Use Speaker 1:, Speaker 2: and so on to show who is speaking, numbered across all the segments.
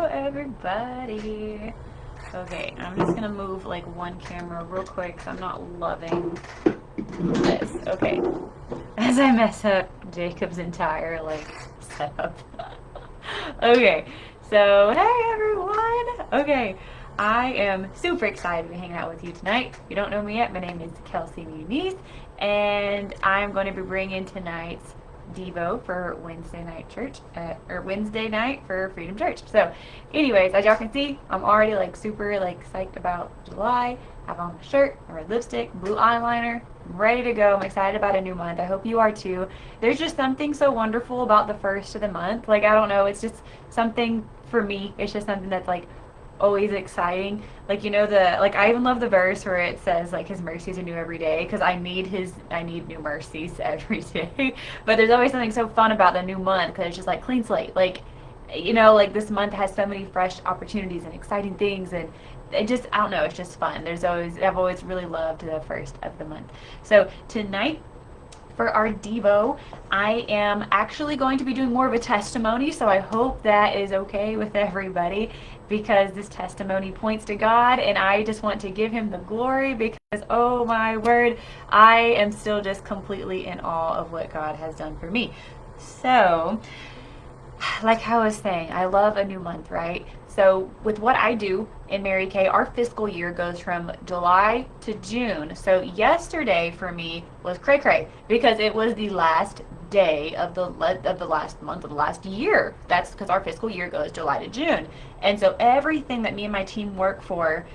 Speaker 1: Hello, everybody. Okay, I'm just gonna move like one camera real quick because I'm not loving this. Okay, as I mess up Jacob's entire like setup. Okay, so hey everyone. Okay, I am super excited to be hanging out with you tonight. If you don't know me yet, my name is Kelcee Muniz, and I'm going to be bringing tonight's DEVO for Wednesday night church, or Wednesday night for Freedom Church. So, anyways, as y'all can see, I'm already like super like psyched about July. I have on my shirt, my red lipstick, blue eyeliner. I'm ready to go. I'm excited about a new month. I hope you are too. There's just something so wonderful about the first of the month. Like, I don't know, it's just something for me. It's just something that's like always exciting. Like, you know, the like I even love the verse where it says like his mercies are new every day, because I need new mercies every day. But there's always something so fun about the new month because it's just like clean slate. Like, you know, like this month has so many fresh opportunities and exciting things, and it just, I don't know, it's just fun. I've always really loved the first of the month. So tonight for our DEVO, I am actually going to be doing more of a testimony, so I hope that is okay with everybody, because this testimony points to God, and I just want to give him the glory, because oh my word, I am still just completely in awe of what God has done for me. So, like I was saying, I love a new month, right? So with what I do in Mary Kay, our fiscal year goes from July to June. So yesterday for me was cray cray, because it was the last day of the last month of the last year. That's because our fiscal year goes July to June. And so everything that me and my team work for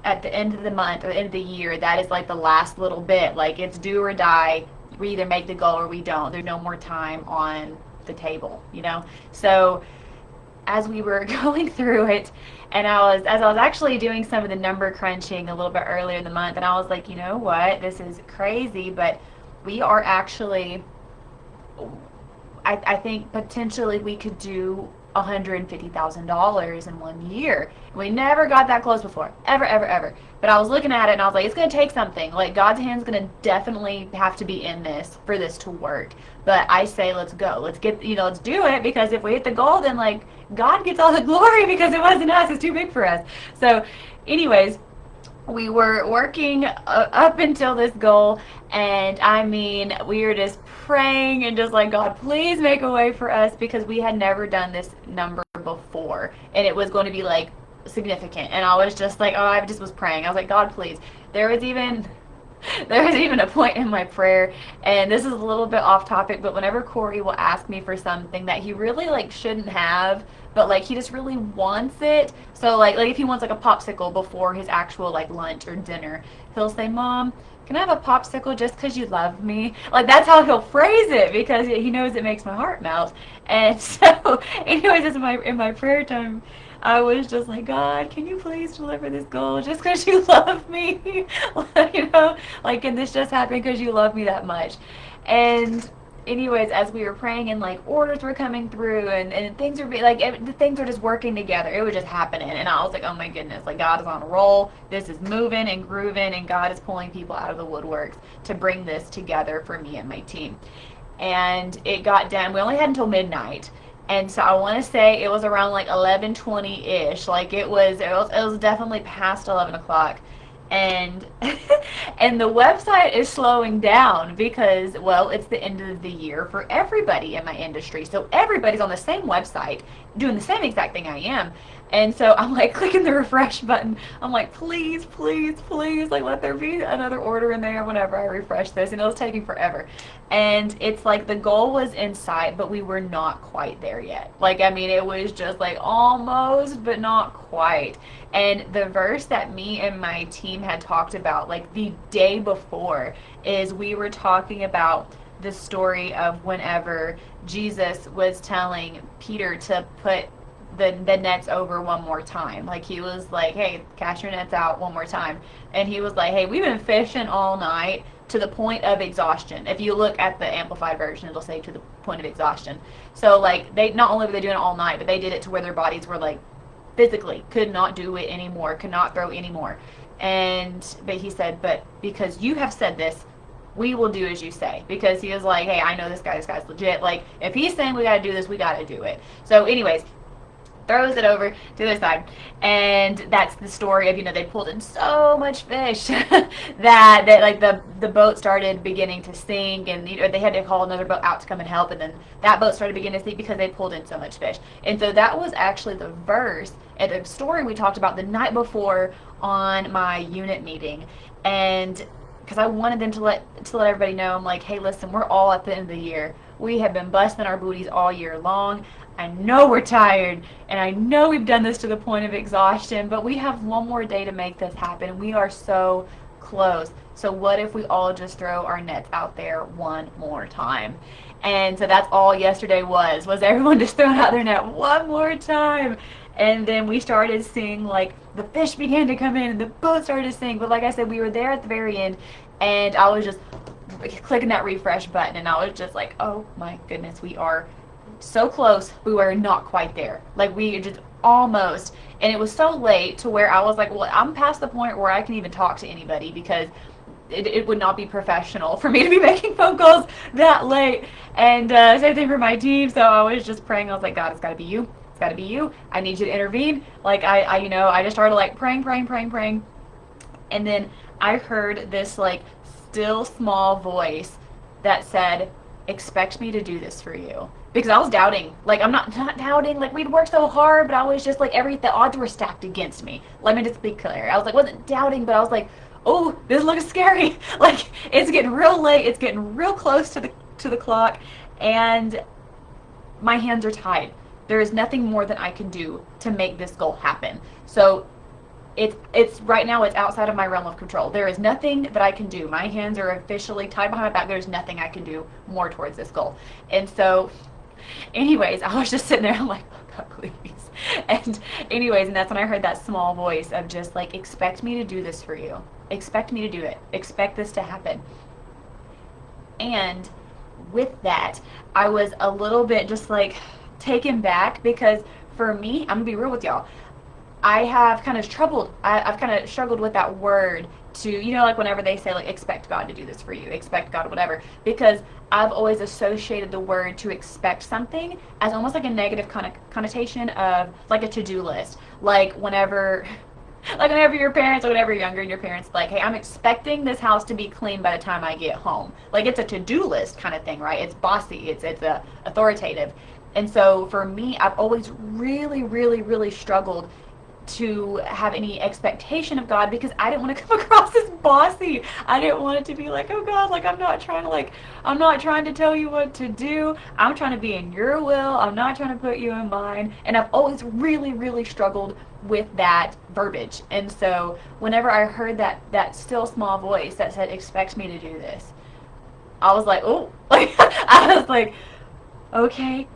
Speaker 1: at the end of the month or the end of the year, that is like the last little bit. Like, it's do or die. We either make the goal or we don't. There's no more time on the table, you know? So as we were going through it, and as I was actually doing some of the number crunching a little bit earlier in the month, and I was like, you know what, this is crazy, but we are actually, I think potentially we could do $150,000 in 1 year. We never got that close before, ever, ever, ever. But I was looking at it and I was like, it's going to take something. Like, God's hand's going to definitely have to be in this for this to work. But I say, let's go. Let's get, let's do it, because if we hit the goal, then like God gets all the glory, because it wasn't us. It's too big for us. So, anyways, we were working up until this goal, and I mean, we were just praying and just like, God, please make a way for us, because we had never done this number before, and it was going to be like significant. And I was just like, oh, I just was praying. I was like, God, please. There was even a point in my prayer, and this is a little bit off topic, but whenever Corey will ask me for something that he really like shouldn't have, but like he just really wants it. So like if he wants like a popsicle before his actual like lunch or dinner, he'll say, Mom, can I have a popsicle just because you love me? Like, that's how he'll phrase it, because he knows it makes my heart melt. And so anyways, in my prayer time, I was just like, God, can you please deliver this goal just because you love me? Like, can this just happen because you love me that much? And anyways, as we were praying and like orders were coming through, and things were like, the things were just working together. It was just happening. And I was like, oh my goodness, like God is on a roll. This is moving and grooving, and God is pulling people out of the woodworks to bring this together for me and my team. And it got done. We only had until midnight. And so I want to say it was around like 11:20-ish. Like it was definitely past 11 o'clock. And and the website is slowing down because, well, it's the end of the year for everybody in my industry. So everybody's on the same website doing the same exact thing I am. And so I'm like clicking the refresh button. I'm like, please, please, please, like let there be another order in there whenever I refresh this. And it was taking forever. And it's like the goal was in sight, but we were not quite there yet. Like, I mean, it was just like almost, but not quite. And the verse that me and my team had talked about like the day before is we were talking about the story of whenever Jesus was telling Peter to put the nets over one more time. Like, he was like, hey, cast your nets out one more time. And he was like, hey, we've been fishing all night to the point of exhaustion. If you look at the amplified version, it'll say to the point of exhaustion. So like, they not only were they doing it all night, but they did it to where their bodies were like physically could not do it anymore, could not throw anymore. But he said, but because you have said this, we will do as you say. Because he was like, hey, I know this guy's legit. Like, if he's saying we got to do this, we got to do it. So anyways, throws it over to the other side. And that's the story of, they pulled in so much fish that like the boat started beginning to sink, and they had to call another boat out to come and help, and then that boat started beginning to sink because they pulled in so much fish. And so that was actually the verse and the story we talked about the night before on my unit meeting. And because I wanted them to let everybody know, I'm like, hey, listen, we're all at the end of the year. We have been busting our booties all year long. I know we're tired, and I know we've done this to the point of exhaustion, but we have one more day to make this happen. We are so close. So what if we all just throw our nets out there one more time? And so that's all yesterday was everyone just throwing out their net one more time. And then we started seeing, like, the fish began to come in and the boat started to sink. But like I said, we were there at the very end, and I was just clicking that refresh button, and I was just like, oh my goodness, we are so close. We were not quite there. Like, we just almost. And it was so late to where I was like, well, I'm past the point where I can even talk to anybody, because it would not be professional for me to be making phone calls that late. And same thing for my team. So I was just praying. I was like, God, it's got to be you. It's got to be you. I need you to intervene. Like, I just started like praying. And then I heard this like still small voice that said, expect me to do this for you. Because I was doubting. Like, I'm not doubting. Like, we'd worked so hard, but I was just like, the odds were stacked against me. Let me just be clear. I was like, wasn't doubting, but I was like, oh, this looks scary. Like, it's getting real late. It's getting real close to the clock, and my hands are tied. There is nothing more that I can do to make this goal happen. So it's right now, it's outside of my realm of control. There is nothing that I can do. My hands are officially tied behind my back. There's nothing I can do more towards this goal. And so anyways, I was just sitting there, I'm like, oh God, please. And anyways, and that's when I heard that small voice of just like, expect me to do this for you. Expect me to do it. Expect this to happen. And with that, I was a little bit just like taken back, because for me, I'm gonna be real with y'all, I have kind of I've kind of struggled with that word to, like whenever they say like, expect God to do this for you, expect God, whatever, because I've always associated the word to expect something as almost like a negative connotation of like a to-do list. Like whenever your parents, or whenever you're younger and your parents like, hey, I'm expecting this house to be clean by the time I get home. Like, it's a to-do list kind of thing, right? It's bossy, it's authoritative. And so for me, I've always really struggled to have any expectation of God, because I didn't want to come across as bossy. I didn't want it to be like, oh God, like I'm not trying to tell you what to do. I'm trying to be in your will. I'm not trying to put you in mine. And I've always really struggled with that verbiage. And so whenever I heard that still small voice that said, expect me to do this, I was like, oh, like I was like, okay.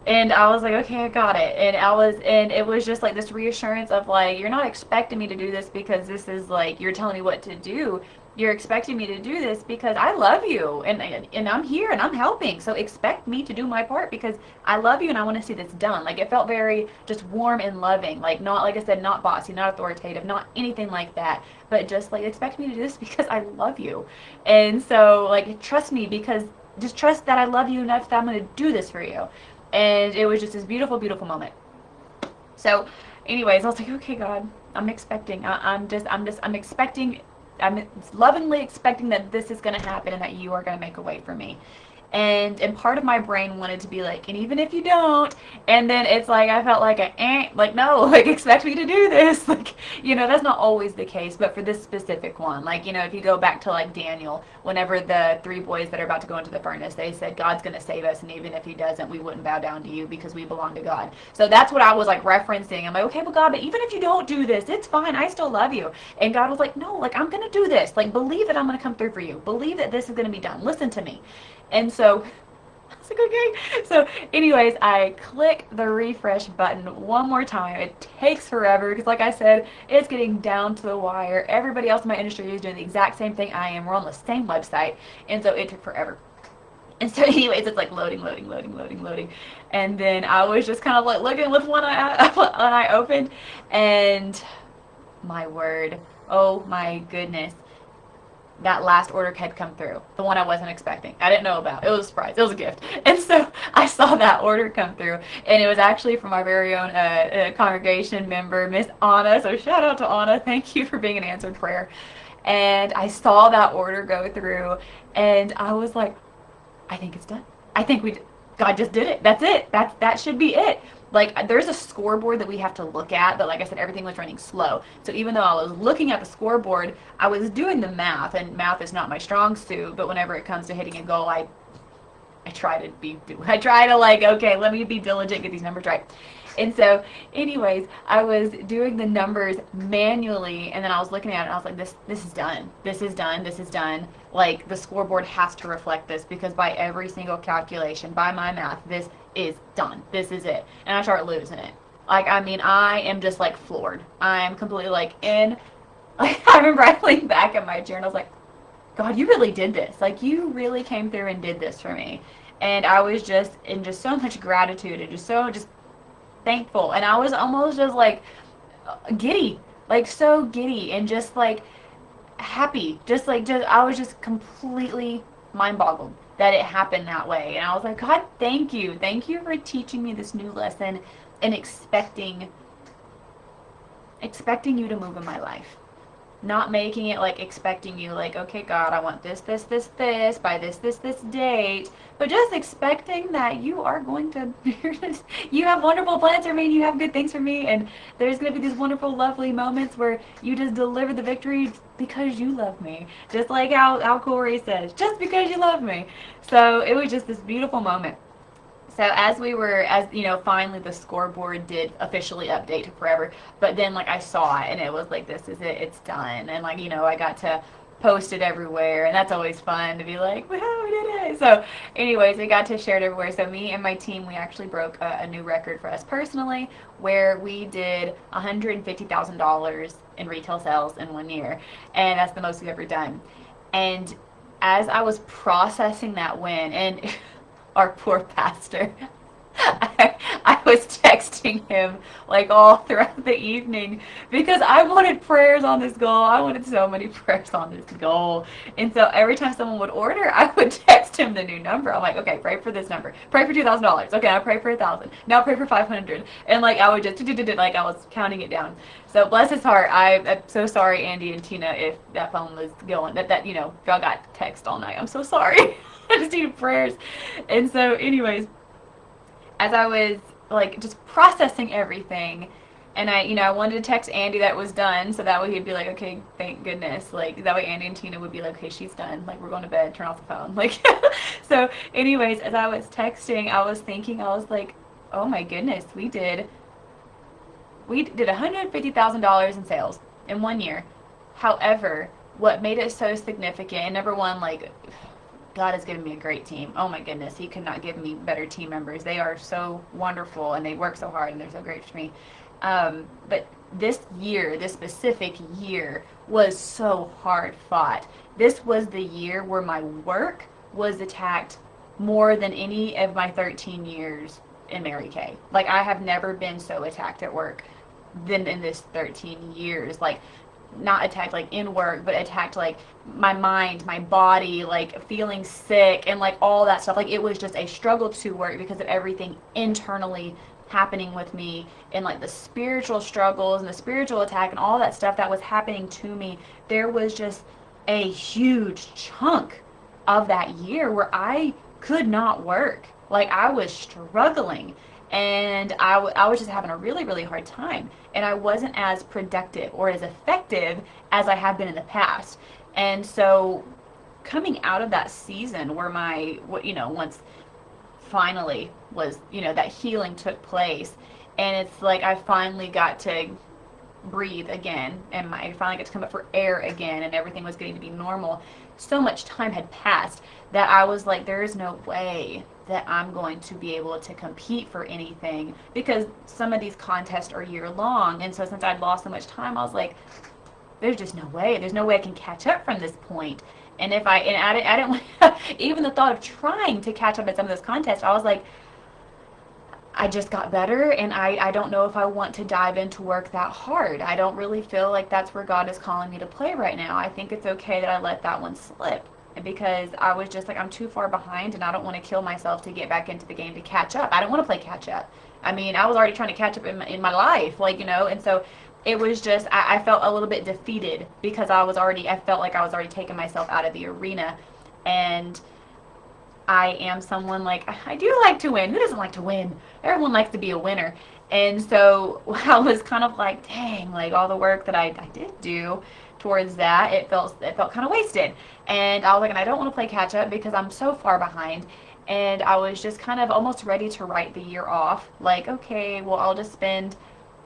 Speaker 1: And I was like, okay, I got it. And it was just like this reassurance of like, you're not expecting me to do this because this is like, you're telling me what to do. You're expecting me to do this because I love you, and I'm here and I'm helping. So expect me to do my part because I love you and I want to see this done. Like, it felt very just warm and loving. Like, not, like I said, not bossy, not authoritative, not anything like that, but just like, expect me to do this because I love you. And so like, trust me, because just trust that I love you enough that I'm going to do this for you. And it was just this beautiful moment. So anyways, I was like, okay, God, I'm expecting. I'm expecting. I'm lovingly expecting that this is going to happen and that you are going to make a way for me. And part of my brain wanted to be like, and even if you don't, and then it's like, I felt like like, no, like, expect me to do this. Like, that's not always the case, but for this specific one, like, if you go back to like Daniel, whenever the 3 boys that are about to go into the furnace, they said, God's going to save us. And even if he doesn't, we wouldn't bow down to you because we belong to God. So that's what I was like referencing. I'm like, okay, well, God, but even if you don't do this, it's fine. I still love you. And God was like, no, like, I'm going to do this. Like, believe that I'm going to come through for you. Believe that this is going to be done. Listen to me. And so I was like, okay. So anyways, I click the refresh button one more time. It takes forever because, like I said, it's getting down to the wire. Everybody else in my industry is doing the exact same thing I am. We're on the same website. And so it took forever. And so anyways, it's like loading. And then I was just kind of like looking with one eye opened. And my word, oh my goodness. that last order had come through, the one I wasn't expecting. I didn't know about. It was a surprise. It was a gift. And so I saw that order come through, and it was actually from our very own congregation member, Miss Anna. So shout out to Anna. Thank you for being an answered prayer. And I saw that order go through, and I was like, I think it's done. I think God just did it. That's it. That should be it. Like, there's a scoreboard that we have to look at, but like I said, everything was running slow. So even though I was looking at the scoreboard, I was doing the math, and math is not my strong suit, but whenever it comes to hitting a goal, I try to like, okay, let me be diligent, get these numbers right. And so, anyways, I was doing the numbers manually, and then I was looking at it, and I was like, this is done. This is done. This is done. Like, the scoreboard has to reflect this, because by every single calculation, by my math, this is done. This is it. And I start losing it. Like, I mean, I am just, like, floored. I am completely, like, like, I remember I leaned back in my chair, and I was like, God, you really did this. Like, you really came through and did this for me. And I was just in just so much gratitude and just thankful. And I was almost just like giddy, like so giddy and just like happy. Just I was just completely mind boggled that it happened that way. And I was like, God, thank you. Thank you for teaching me this new lesson and expecting you to move in my life. Not making it like expecting you like, okay, God, I want this by this date, but just expecting that you are going to, you have wonderful plans for me, and you have good things for me, and there's going to be these wonderful, lovely moments where you just deliver the victory because you love me. Just like how Corey says, just because you love me. So it was just this beautiful moment. So as you know, finally the scoreboard did officially update to forever, but then like I saw it and it was like, this is it, it's done. And like, you know, I got to post it everywhere, and that's always fun to be like, wow, we did it. So anyways, we got to share it everywhere. So me and my team, we actually broke a new record for us personally, where we did $150,000 in retail sales in 1 year. And that's the most we've ever done. And as I was processing that win, and our poor pastor, I was texting him like all throughout the evening because I wanted prayers on this goal. I wanted so many prayers on this goal. And so every time someone would order, I would text him the new number. I'm like, okay, pray for this number. Pray for $2,000. Okay, I'll pray for 1,000. Now pray for 500. And like I would just like I was counting it down. So bless his heart. I'm so sorry, Andy and Tina, if that phone was going. That you know, y'all got text all night. I'm so sorry. I just needed prayers. And so anyways, as I was like just processing everything, and I wanted to text Andy that was done, so that way he'd be like, okay, thank goodness. Like that way Andy and Tina would be like, okay, she's done. Like we're going to bed, turn off the phone. Like so anyways, as I was texting, I was thinking, I was like, oh my goodness, we did $150,000 in sales in 1 year. However, what made it so significant, and number one, like God has given me a great team. Oh my goodness, He could not give me better team members. They are so wonderful, and they work so hard, and they're so great for me. But this specific year, was so hard fought. This was the year where my work was attacked more than any of my 13 years in Mary Kay. Like I have never been so attacked at work than in this 13 years. Like not attacked like in work, but attacked like my mind, my body, like feeling sick and like all that stuff. Like it was just a struggle to work because of everything internally happening with me, and like the spiritual struggles and the spiritual attack and all that stuff that was happening to me. There was just a huge chunk of that year where I could not work. Like I was struggling, and I was just having a really, really hard time, and I wasn't as productive or as effective as I have been in the past. And so coming out of that season where once finally was, that healing took place, and it's like I finally got to breathe again, and I finally got to come up for air again, and everything was getting to be normal. So much time had passed that I was like, there is no way that I'm going to be able to compete for anything, because some of these contests are year long. And so since I'd lost so much time, I was like, there's just no way. There's no way I can catch up from this point. And I didn't even the thought of trying to catch up at some of those contests, I was like, I just got better, and I don't know if I want to dive into work that hard. I don't really feel like that's where God is calling me to play right now. I think it's okay that I let that one slip because I was just like, I'm too far behind, and I don't want to kill myself to get back into the game to catch up. I don't want to play catch up. I mean, I was already trying to catch up in my life, like, and so it was just, I felt a little bit defeated because I felt like I was already taking myself out of the arena. And I am someone like, I do like to win. Who doesn't like to win? Everyone likes to be a winner. And so I was kind of like, dang, like all the work that I did do towards that, it felt kind of wasted. And I was like, and I don't want to play catch up because I'm so far behind. And I was just kind of almost ready to write the year off. Like, okay, well, I'll just spend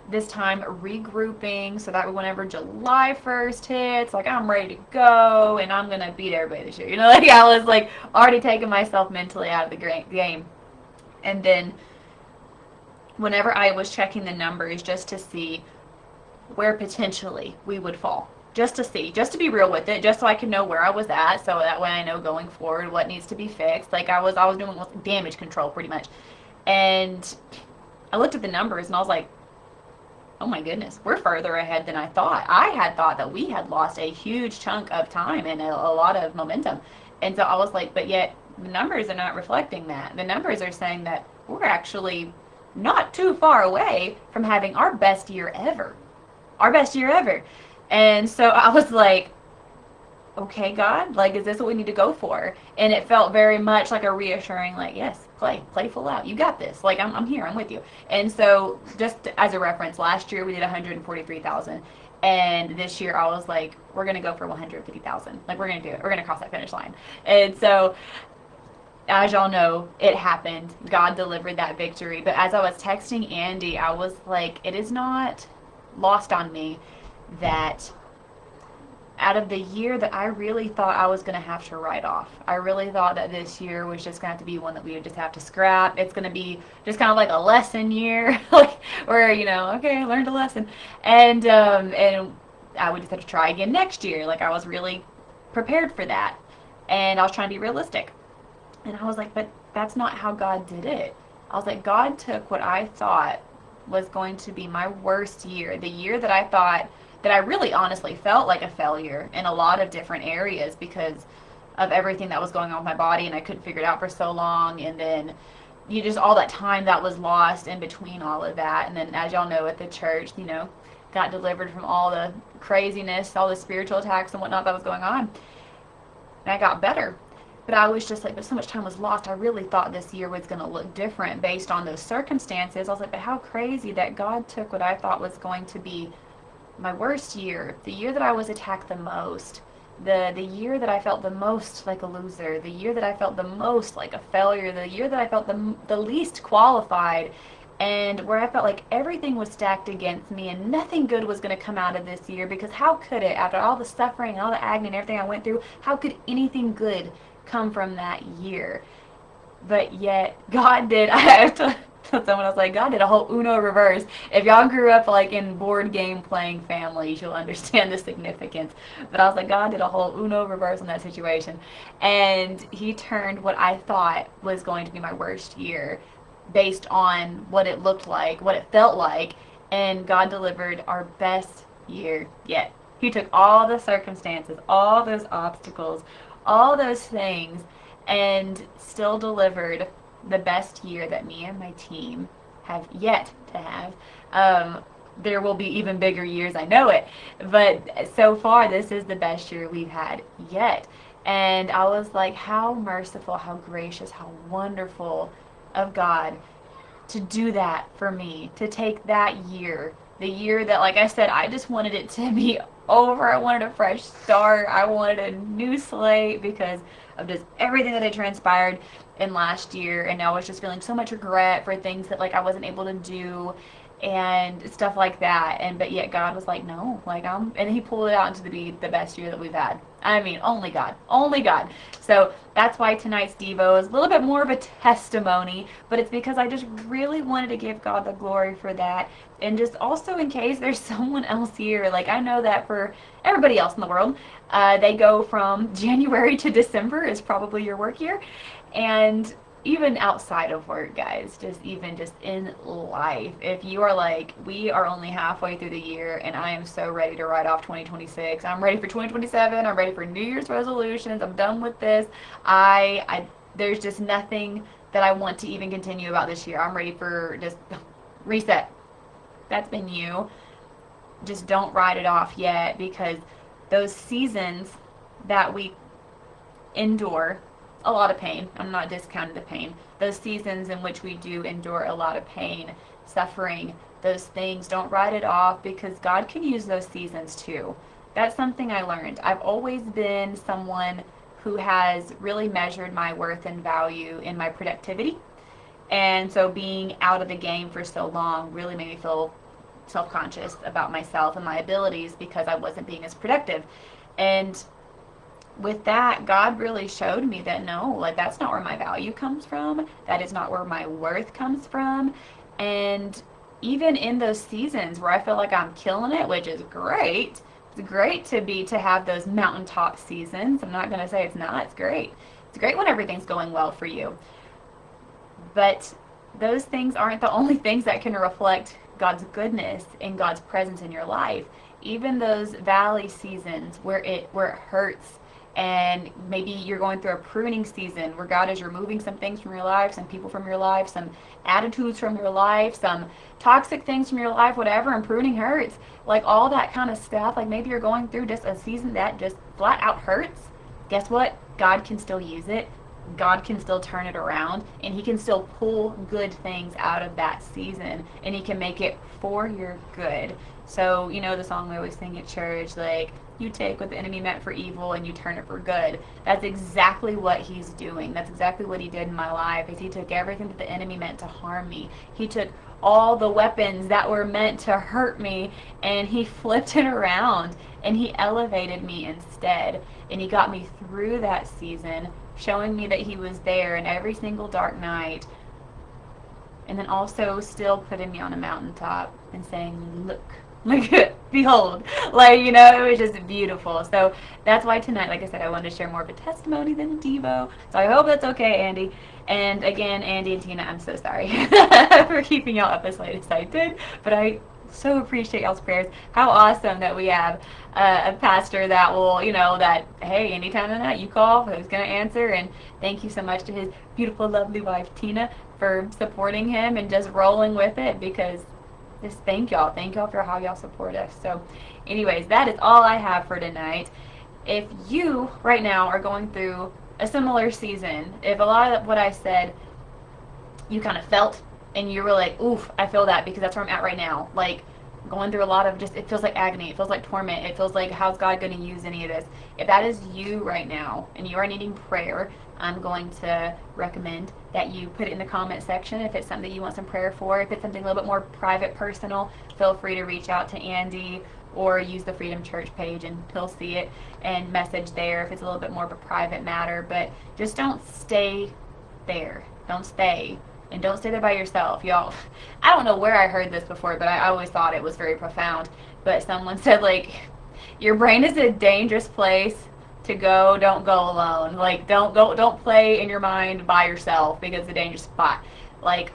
Speaker 1: this time regrouping so that whenever July 1st hits, like I'm ready to go and I'm gonna beat everybody this year. Like I was like already taking myself mentally out of the game. And then whenever I was checking the numbers just to see where potentially we would fall, just to see, just to be real with it, just so I can know where I was at, so that way I know going forward what needs to be fixed. Like I was doing damage control pretty much. And I looked at the numbers and I was like, oh my goodness, we're further ahead than I thought. I had thought that we had lost a huge chunk of time and a lot of momentum. And so I was like, but yet the numbers are not reflecting that. The numbers are saying that we're actually not too far away from having our best year ever. Our best year ever. And so I was like, okay, God, like, is this what we need to go for? And it felt very much like a reassuring, like, yes, play full out. You got this. Like, I'm here. I'm with you. And so just as a reference, last year we did 143,000. And this year I was like, we're going to go for 150,000. Like, we're going to do it. We're going to cross that finish line. And so, as y'all know, it happened. God delivered that victory. But as I was texting Andy, I was like, it is not lost on me that out of the year that I really thought I was going to have to write off, I really thought that this year was just going to have to be one that we would just have to scrap. It's going to be just kind of like a lesson year, like where, okay, I learned a lesson. And I would just have to try again next year. Like I was really prepared for that. And I was trying to be realistic. And I was like, but that's not how God did it. I was like, God took what I thought was going to be my worst year, the year that I thought that I really honestly felt like a failure in a lot of different areas because of everything that was going on with my body, and I couldn't figure it out for so long. And then just all that time that was lost in between all of that. And then, as y'all know, at the church, got delivered from all the craziness, all the spiritual attacks and whatnot that was going on. And I got better. But I was just like, but so much time was lost. I really thought this year was going to look different based on those circumstances. I was like, but how crazy that God took what I thought was going to be my worst year, the year that I was attacked the most, the year that I felt the most like a loser, the year that I felt the most like a failure, the year that I felt the least qualified, and where I felt like everything was stacked against me and nothing good was going to come out of this year, because how could it, after all the suffering and all the agony and everything I went through, how could anything good come from that year? But yet God did. I have to someone else, like, God did a whole Uno reverse. If y'all grew up like in board game playing families, you'll understand the significance. But I was like, God did a whole Uno reverse in that situation, and he turned what I thought was going to be my worst year based on what it looked like, what it felt like, and God delivered our best year yet. He took all the circumstances, all those obstacles, all those things, and still delivered the best year that me and my team have yet to have. There will be even bigger years, I know it, but so far this is the best year we've had yet. And I was like, how merciful, how gracious, how wonderful of God to do that for me, to take that year, the year that, like I said, I just wanted it to be over. I wanted a fresh start. I wanted a new slate because of just everything that had transpired in last year, and I was just feeling so much regret for things that like I wasn't able to do and stuff like that. And but yet God was like, no, like and he pulled it out into the best year that we've had. I mean, only God, only God. So that's why tonight's Devo is a little bit more of a testimony, but it's because I just really wanted to give God the glory for that. And just also in case there's someone else here, like I know that for everybody else in the world, they go from January to December is probably your work year. And even outside of work, guys, just even just in life, if you are like, we are only halfway through the year and I am so ready to write off 2026. I'm ready for 2027. I'm ready for New Year's resolutions. I'm done with this. I there's just nothing that I want to even continue about this year. I'm ready for just reset. That's been you. Just don't write it off yet, because those seasons that we endure a lot of pain. I'm not discounting the pain. Those seasons in which we do endure a lot of pain, suffering, those things, don't write it off, because God can use those seasons too. That's something I learned. I've always been someone who has really measured my worth and value in my productivity. And so being out of the game for so long really made me feel self-conscious about myself and my abilities, because I wasn't being as productive. And with that, God really showed me that no, like, that's not where my value comes from. That is not where my worth comes from. And even in those seasons where I feel like I'm killing it, which is great, it's great to have those mountaintop seasons. I'm not going to say it's not. It's great. It's great when everything's going well for you. But those things aren't the only things that can reflect God's goodness and God's presence in your life. Even those valley seasons where it hurts, and maybe you're going through a pruning season where God is removing some things from your life, some people from your life, some attitudes from your life, some toxic things from your life, whatever, and pruning hurts. Like all that kind of stuff, like maybe you're going through just a season that just flat out hurts. Guess what? God can still use it. God can still turn it around, and he can still pull good things out of that season, and he can make it for your good. So, you know the song we always sing at church, like, you take what the enemy meant for evil and you turn it for good. That's exactly what he's doing. That's exactly what he did in my life, is he took everything that the enemy meant to harm me. He took all the weapons that were meant to hurt me, and he flipped it around, and he elevated me instead. And he got me through that season, showing me that he was there in every single dark night, and then also still putting me on a mountaintop and saying, look, behold. Like, you know, it was just beautiful. So that's why tonight, like I said, I wanted to share more of a testimony than DEVO. So I hope that's okay, Andy. And again, Andy and Tina, I'm so sorry for keeping y'all up as late as I did, but I so appreciate y'all's prayers. How awesome that we have a pastor that will, you know, that, hey, anytime of the night you call, who's going to answer. And thank you so much to his beautiful, lovely wife, Tina, for supporting him and just rolling with it, because just thank y'all. Thank y'all for how y'all support us. So anyways, that is all I have for tonight. If you right now are going through a similar season, if a lot of what I said you kind of felt, and you were like, oof, I feel that, because that's where I'm at right now. Like, going through a lot of just, it feels like agony. It feels like torment. It feels like, how's God going to use any of this? If that is you right now, and you are needing prayer, I'm going to recommend that you put it in the comment section if it's something you want some prayer for. If it's something a little bit more private, personal, feel free to reach out to Andy or use the Freedom Church page, and he'll see it and message there if it's a little bit more of a private matter. But just don't stay there. Don't stay. And don't stay there by yourself, y'all. I don't know where I heard this before, but I always thought it was very profound. But someone said, like, your brain is a dangerous place to go. Don't go alone. Like, don't play in your mind by yourself, because it's a dangerous spot. Like,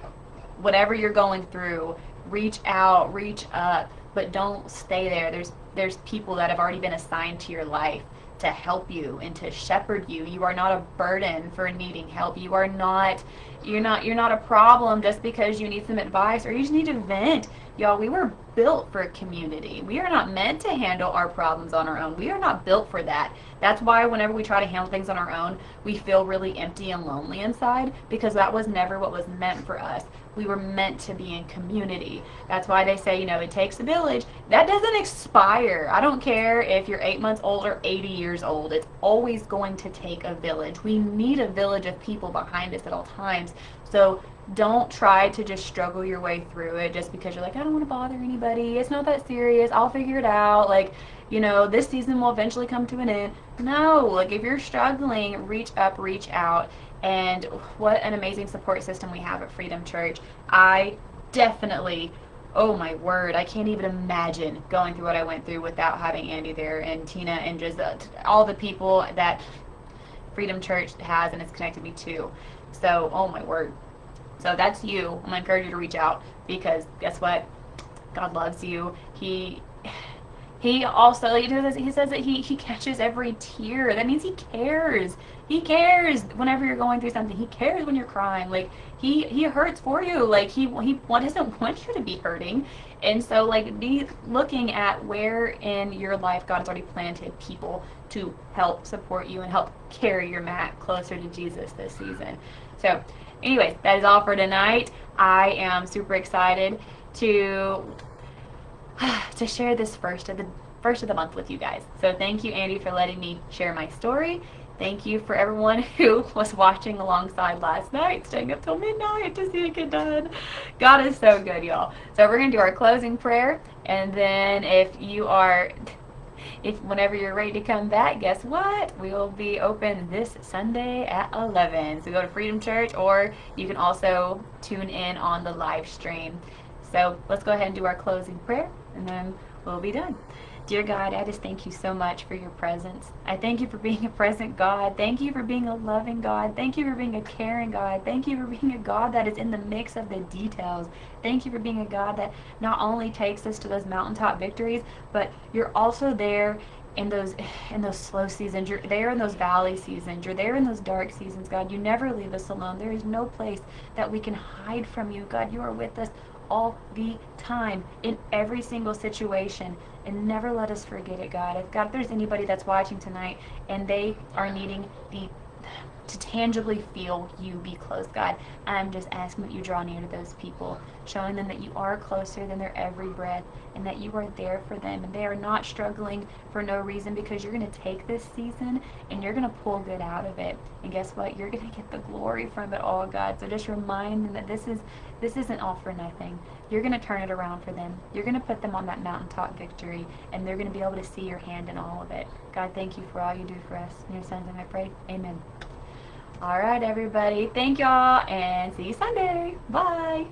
Speaker 1: whatever you're going through, reach out, reach up, but don't stay there. There's people that have already been assigned to your life to help you and to shepherd you. You are not a burden for needing help. You're not a problem just because you need some advice or you just need to vent. Y'all, we were built for a community. We are not meant to handle our problems on our own. We are not built for that. That's why whenever we try to handle things on our own, we feel really empty and lonely inside, because that was never what was meant for us. We were meant to be in community. That's why they say, you know, it takes a village. That doesn't expire. I don't care if you're 8 months old or 80 years old. It's always going to take a village. We need a village of people behind us at all times. So don't try to just struggle your way through it just because you're like, I don't want to bother anybody. It's not that serious. I'll figure it out. Like, you know, this season will eventually come to an end. No, like, if you're struggling, reach up, reach out. And what an amazing support system we have at Freedom Church. I definitely, oh my word, I can't even imagine going through what I went through without having Andy there, and Tina, and just all the people that Freedom Church has and has connected me to. So, oh my word. So that's you. I'm gonna encourage you to reach out, because guess what? God loves you. He also, like, he says that he catches every tear. That means he cares. He cares whenever you're going through something. He cares when you're crying. Like, he hurts for you. Like, he doesn't want you to be hurting. And so, like, be looking at where in your life God has already planted people to help support you and help carry your mat closer to Jesus this season. So, anyways, that is all for tonight. I am super excited to share this first of the month with you guys. So thank you, Andy, for letting me share my story. Thank you for everyone who was watching alongside last night, staying up till midnight to see it get done. God is so good, y'all. So we're gonna do our closing prayer, and then if whenever you're ready to come back, guess what? We will be open this Sunday at 11. So go to Freedom Church, or you can also tune in on the live stream. So let's go ahead and do our closing prayer, and then we'll be done. Dear God, I just thank you so much for your presence. I thank you for being a present God. Thank you for being a loving God. Thank you for being a caring God. Thank you for being a God that is in the mix of the details. Thank you for being a God that not only takes us to those mountaintop victories, but you're also there in those slow seasons. You're there in those valley seasons. You're there in those dark seasons, God. You never leave us alone. There is no place that we can hide from you. God, you are with us all the time in every single situation, and never let us forget it, God. If there's anybody that's watching tonight and they are needing to tangibly feel you be close, God, I'm just asking that you draw near to those people, showing them that you are closer than their every breath, and that you are there for them, and they are not struggling for no reason, because you're going to take this season and you're going to pull good out of it. And guess what? You're going to get the glory from it all, God. So just remind them that this isn't all for nothing. You're going to turn it around for them. You're going to put them on that mountaintop victory, and they're going to be able to see your hand in all of it. God, thank you for all you do for us. In your son's name I pray. Amen. All right, everybody. Thank y'all, and see you Sunday. Bye.